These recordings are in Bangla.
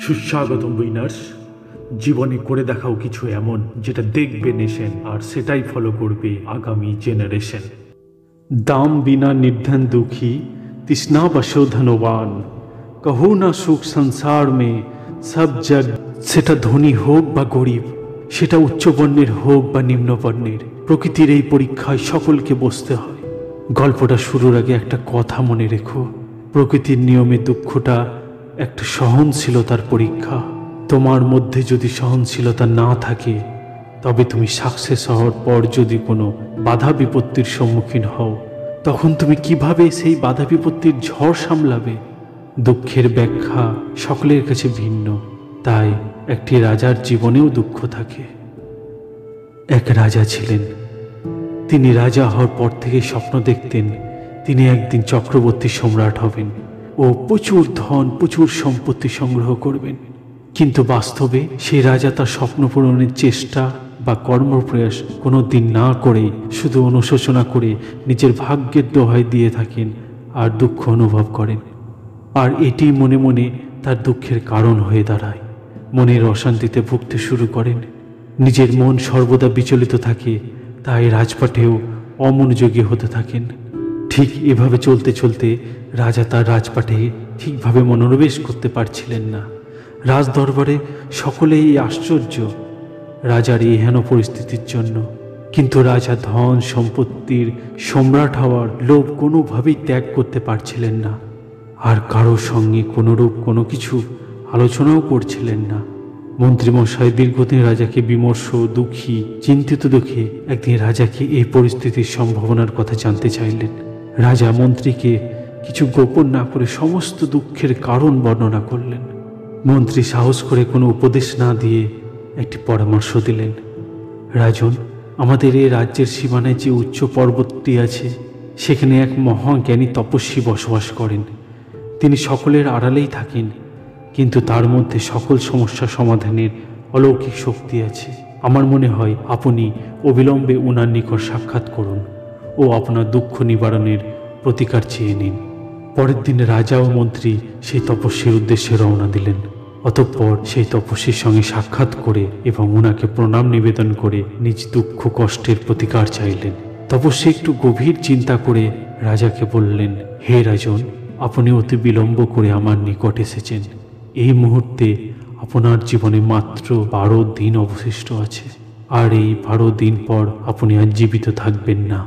সুস্বাগতম উইনার্স। জীবনে করে দেখাও কিছু এমন যেটা দেখবে নেশন আর সেটাই ফলো করবে আগামী জেনারেশন। দাম বিনা निर्धन दुखी तृष्णा बसो धनवान कहू ना सुख संसार में सब जग। সেটা ধনী হোক বা গরিব, সেটা উচ্চবর্ণের হোক বা নিম্নবর্ণের, প্রকৃতির এই পরীক্ষায় সকলকে বসতে হয়। গল্পটা শুরুর আগে একটা কথা মনে রেখো, প্রকৃতির নিয়মে দুঃখটা একটা সহনশীলতার পরীক্ষা। তোমার মধ্যে যদি সহনশীলতা না থাকে, তবে তুমি সাকসেস হওয়ার পর যদি কোনো বাধা বিপত্তির সম্মুখীন হও, তখন তুমি কিভাবে সেই বাধা বিপত্তির ঝড় সামলাবে? দুঃখের ব্যাখ্যা সকলের কাছে ভিন্ন, তাই একটি রাজার জীবনেও দুঃখ থাকে। এক রাজা ছিলেন, তিনি রাজা হওয়ার পর থেকে স্বপ্ন দেখতেন তিনি একদিন চক্রবর্তী সম্রাট হবেন ও প্রচুর ধন প্রচুর সম্পত্তি সংগ্রহ করবেন। কিন্তু বাস্তবে সেই রাজা তার স্বপ্ন পূরণের চেষ্টা বা কর্মপ্রয়াস কোনো দিন না করেই শুধু অনুশোচনা করে নিজের ভাগ্যের দোহাই দিয়ে থাকেন আর দুঃখ অনুভব করেন। আর এটি মনে মনে তার দুঃখের কারণ হয়ে দাঁড়ায়। মনের অশান্তিতে ভুগতে শুরু করেন, নিজের মন সর্বদা বিচলিত থাকে, তাই রাজপাটেও অমনোযোগী হতে থাকেন। ঠিক এভাবে চলতে চলতে রাজা তার রাজপাটে ঠিকভাবে মনোনিবেশ করতে পারছিলেন না। রাজ দরবারে সকলেই আশ্চর্য রাজার এই হেন পরিস্থিতির জন্য। কিন্তু রাজা ধন সম্পত্তির সম্রাট হওয়ার লোভ কোনোভাবেই ত্যাগ করতে পারছিলেন না, আর কারো সঙ্গে কোনোরূপ কোনো কিছু আলোচনাও করছিলেন না। মন্ত্রীমশাই দীর্ঘদিন রাজাকে বিমর্ষ দুঃখী চিন্তিত দেখে একদিন রাজাকে এই পরিস্থিতির সম্ভাবনার কথা জানতে চাইলেন। রাজা মন্ত্রীকে কিছু গোপন না করে সমস্ত দুঃখের কারণ বর্ণনা করলেন। মন্ত্রী সাহস করে কোনো উপদেশ না দিয়ে একটি পরামর্শ দিলেন। রাজন, আমাদের এই রাজ্যের সীমানায় যে উচ্চ পর্বতটি আছে, সেখানে এক মহাজ্ঞানী তপস্বী বসবাস করেন। তিনি সকলের আড়ালেই থাকেন, কিন্তু তার মধ্যে সকল সমস্যা সমাধানের অলৌকিক শক্তি আছে। আমার মনে হয় আপনি অবিলম্বে ওনার নিকট সাক্ষাৎ করুন ও আপনার দুঃখ নিবারণের প্রতিকার চেয়ে নিন। পরের দিন রাজা ও মন্ত্রী সেই তপস্বীর উদ্দেশ্যে রওনা দিলেন। অতঃপর সেই তপস্বীর সঙ্গে সাক্ষাৎ করে এবং ওনাকে প্রণাম নিবেদন করে নিজ দুঃখ কষ্টের প্রতিকার চাইলেন। তপস্বী একটু গভীর চিন্তা করে রাজাকে বললেন, হে রাজন, আপনি অতি বিলম্ব করে আমার নিকট এসেছেন। এই মুহূর্তে আপনার জীবনে মাত্র 12 দিন অবশিষ্ট আছে, আর এই 12 দিন পর আপনি আর জীবিত থাকবেন না।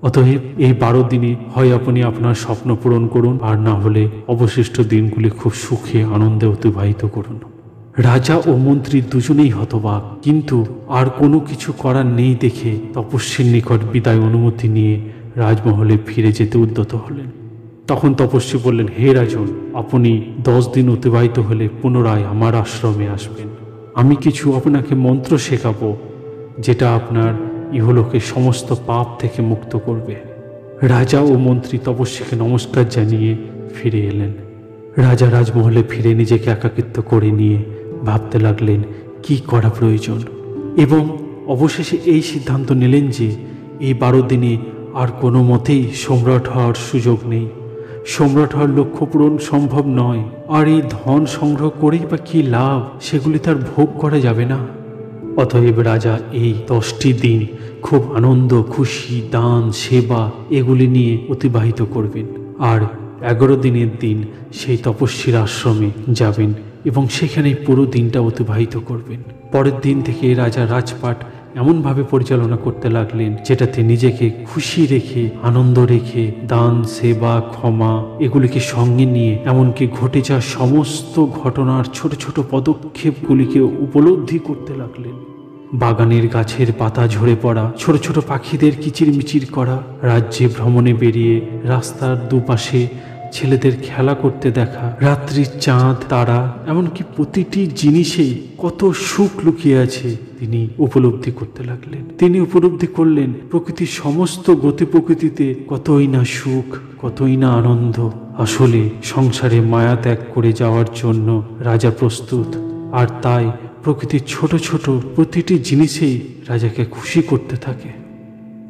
অতএব এই 12 দিনে হয় আপনি আপনার স্বপ্ন পূরণ করুন, আর না হলে অবশিষ্ট দিনগুলি খুব সুখে আনন্দে অতিবাহিত করুন। রাজা ও মন্ত্রী দুজনেই হতবাক, কিন্তু আর কোনো কিছু করার নেই দেখে তপস্বীর নিকট বিদায় অনুমতি নিয়ে রাজমহলে ফিরে যেতে উদ্যত হলেন। তখন তপস্বী বললেন, হে রাজন, আপনি 10 দিন অতিবাহিত হলে পুনরায় আমার আশ্রমে আসবেন। আমি কিছু আপনাকে মন্ত্র শেখাবো, যেটা আপনার ইহলোকের সমস্ত পাপ থেকে মুক্ত করবে। রাজা ও মন্ত্রী তপস্বীকে নমস্কার জানিয়ে ফিরে এলেন। রাজা রাজমহলে ফিরে নিজেকে একাকিত্ব করে নিয়ে ভাবতে লাগলেন কি করা প্রয়োজন, এবং অবশেষে এই সিদ্ধান্ত নিলেন যে এই 12 দিনে আর কোনো মতেই সম্রাট হওয়ার সুযোগ নেই। সম্রাট হওয়ার লক্ষ্য পূরণ সম্ভব নয়, আর এই ধন সংগ্রহ করেই বা কী লাভ, সেগুলি তার ভোগ করা যাবে না। অতএব রাজা এই 10টি দিন খুব আনন্দ খুশি দান সেবা এগুলি নিয়ে অতিবাহিত করবেন, আর 11 দিনের দিন সেই তপস্বীর আশ্রমে যাবেন এবং সেখানেই পুরো দিনটা অতিবাহিত করবেন। পরের দিন থেকে রাজা রাজপাট এমনভাবে পরিচালনা করতে লাগলেন যেটাতে নিজেকে খুশি রেখে আনন্দ রেখে দান সেবা ক্ষমা এগুলিকে সঙ্গে নিয়ে এমনকি ঘটে যাওয়া সমস্ত ঘটনার ছোট ছোট পদক্ষেপগুলিকে উপলব্ধি করতে লাগলেন। বাগানের গাছের পাতা ঝরে পড়া, ছোট ছোট পাখিদের কিচিরমিচির করা, রাজ্যে ভ্রমণে বেরিয়ে রাস্তার দুপাশে ছেলেদের খেলা করতে দেখা, রাত্রির চাঁদ তারা, এমনকি প্রতিটি জিনিসেই কত সুখ লুকিয়ে আছে তিনি উপলব্ধি করতে লাগলেন। তিনি উপলব্ধি করলেন প্রকৃতির সমস্ত গতি প্রকৃতিতে কতই না সুখ কতই না আনন্দ। আসলে সংসারে মায়া ত্যাগ করে যাওয়ার জন্য রাজা প্রস্তুত, আর তাই প্রকৃতির ছোট ছোট প্রতিটি জিনিসেই রাজাকে খুশি করতে থাকে।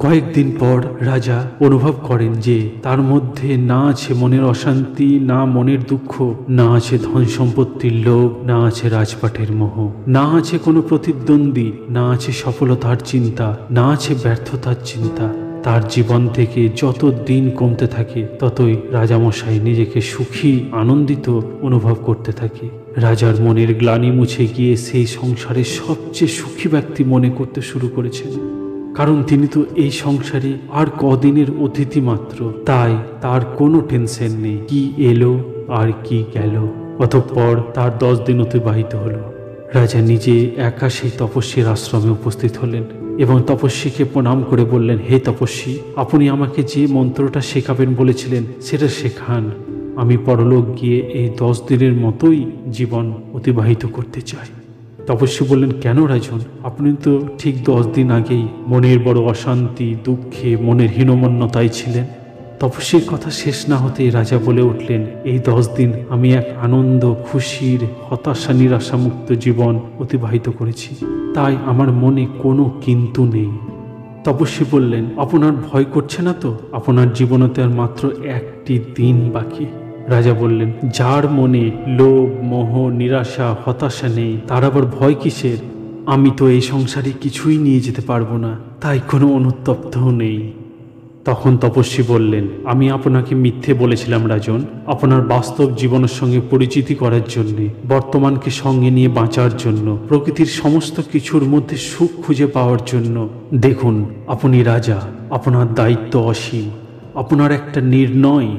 কয়েকদিন পর রাজা অনুভব করেন যে তার মধ্যে না আছে মনের অশান্তি, না মনের দুঃখ, না আছে ধন সম্পত্তির লোভ, না আছে রাজপাটের মোহ, না আছে কোনো প্রতিদ্বন্দ্বী, না আছে সফলতার চিন্তা, না আছে ব্যর্থতার চিন্তা। তার জীবন থেকে যত দিন কমতে থাকে ততই রাজামশাই নিজেকে সুখী, আনন্দিত অনুভব করতে থাকে। রাজার মনের গ্লানি মুছে গিয়ে সেই সংসারের সবচেয়ে সুখী ব্যক্তি মনে করতে শুরু করেছেন। কারণ তিনি তো এই সংসারে আর কদিনের অতিথি মাত্র, তাই তার কোনো টেনশন নেই কি এলো আর কি গেল। অতঃপর তার 10 দিন অতিবাহিত হলো। রাজা নিজে একা সেই তপস্বীর আশ্রমে উপস্থিত হলেন এবং তপস্বীকে প্রণাম করে বললেন, হে তপস্বী, আপনি আমাকে যে মন্ত্রটা শেখাবেন বলেছিলেন সেটা শেখান। আমি পরলোক গিয়ে এই 10 দিনের মতোই জীবন অতিবাহিত করতে চাই। তপস্বী বললেন, কেন রাজন? আপনি তো ঠিক 10 দিন আগেই মনের বড় অশান্তি, দুঃখে, মনের হীনমন্যতায় ছিলেন। তপস্বীর কথা শেষ না হতেই রাজা বলে উঠলেন, এই 10 দিন আমি এক আনন্দ, খুশির, হতাশা, নিরাশামুক্ত জীবন অতিবাহিত করেছি, তাই আমার মনে কোনো কিন্তু নেই। তপস্বী বললেন, আপনার ভয় করছে না তো? আপনার জীবনেতে আর মাত্র 1টি দিন বাকি। রাজা বললেন, যার মনে লোভ, মোহ, নিরাশা, হতাশা নেই তার আবার ভয় কিসের? আমি তো এই সংসারে কিছুই নিয়ে যেতে পারবো না, তাই কোনো অনুতপ্তও নেই। তখন তপস্বী বললেন, আমি আপনাকে মিথ্যে বলেছিলাম রাজন, আপনার বাস্তব জীবনের সঙ্গে পরিচিতি করার জন্যে, বর্তমানকে সঙ্গে নিয়ে বাঁচার জন্য, প্রকৃতির সমস্ত কিছুর মধ্যে সুখ খুঁজে পাওয়ার জন্য। দেখুন, আপনি রাজা, আপনার দায়িত্ব অসীম। আপনার একটা নির্ণয়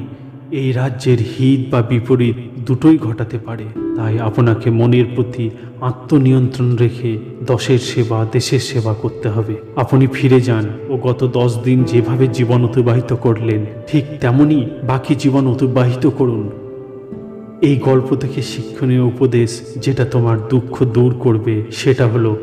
এই রাজ্যের হিত বা বিপরীত দুটোই ঘটাতে পারে। তাই আপনাকে মনের প্রতি আত্মনিয়ন্ত্রণ রেখে দশের সেবা, দেশের সেবা করতে হবে। আপনি ফিরে যান ও গত 10 দিন যেভাবে জীবন অতিবাহিত করলেন ঠিক তেমনই বাকি জীবন অতিবাহিত করুন। এই গল্প থেকে শিক্ষণীয় উপদেশ যেটা তোমার দুঃখ দূর করবে সেটা হলো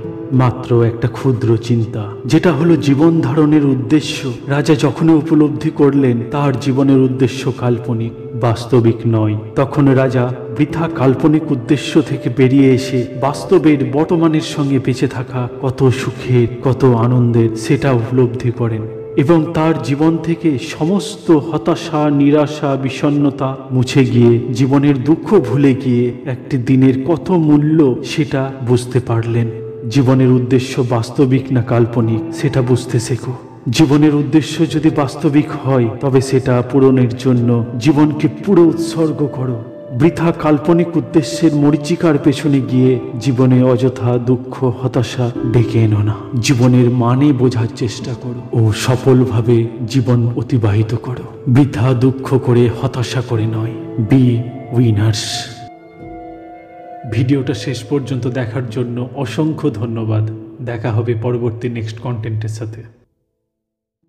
মাত্র একটা ক্ষুদ্র চিন্তা, যেটা হলো জীবন ধারণের উদ্দেশ্য। রাজা যখন উপলব্ধি করলেন তার জীবনের উদ্দেশ্য কাল্পনিক, বাস্তবিক নয়, তখন রাজা বৃথা কাল্পনিক উদ্দেশ্য থেকে বেরিয়ে এসে বাস্তবের বর্তমানের সঙ্গে বেঁচে থাকা কত সুখের, কত আনন্দের সেটা উপলব্ধি করেন এবং তার জীবন থেকে সমস্ত হতাশা, নিরাশা, বিষণ্ণতা মুছে গিয়ে জীবনের দুঃখ ভুলে গিয়ে একটি দিনের কত মূল্য সেটা বুঝতে পারলেন। জীবনের উদ্দেশ্য বাস্তবিক না কাল্পনিক সেটা বুঝতে শেখো। জীবনের উদ্দেশ্য যদি বাস্তবিক হয় তবে সেটা পূরণের জন্য জীবনকে পুরো উৎসর্গ করো। বৃথা কাল্পনিক উদ্দেশ্যের মরীচিকার পেছনে গিয়ে জীবনে অযথা দুঃখ, হতাশা ডেকে এনো না। জীবনের মানে বোঝার চেষ্টা করো ও সফলভাবে জীবন অতিবাহিত করো। বৃথা দুঃখ করে, হতাশা করে নয়। Be winners. ভিডিওটা শেষ পর্যন্ত দেখার জন্য অসংখ্য ধন্যবাদ। দেখা হবে পরবর্তী নেক্সট কন্টেন্টের সাথে।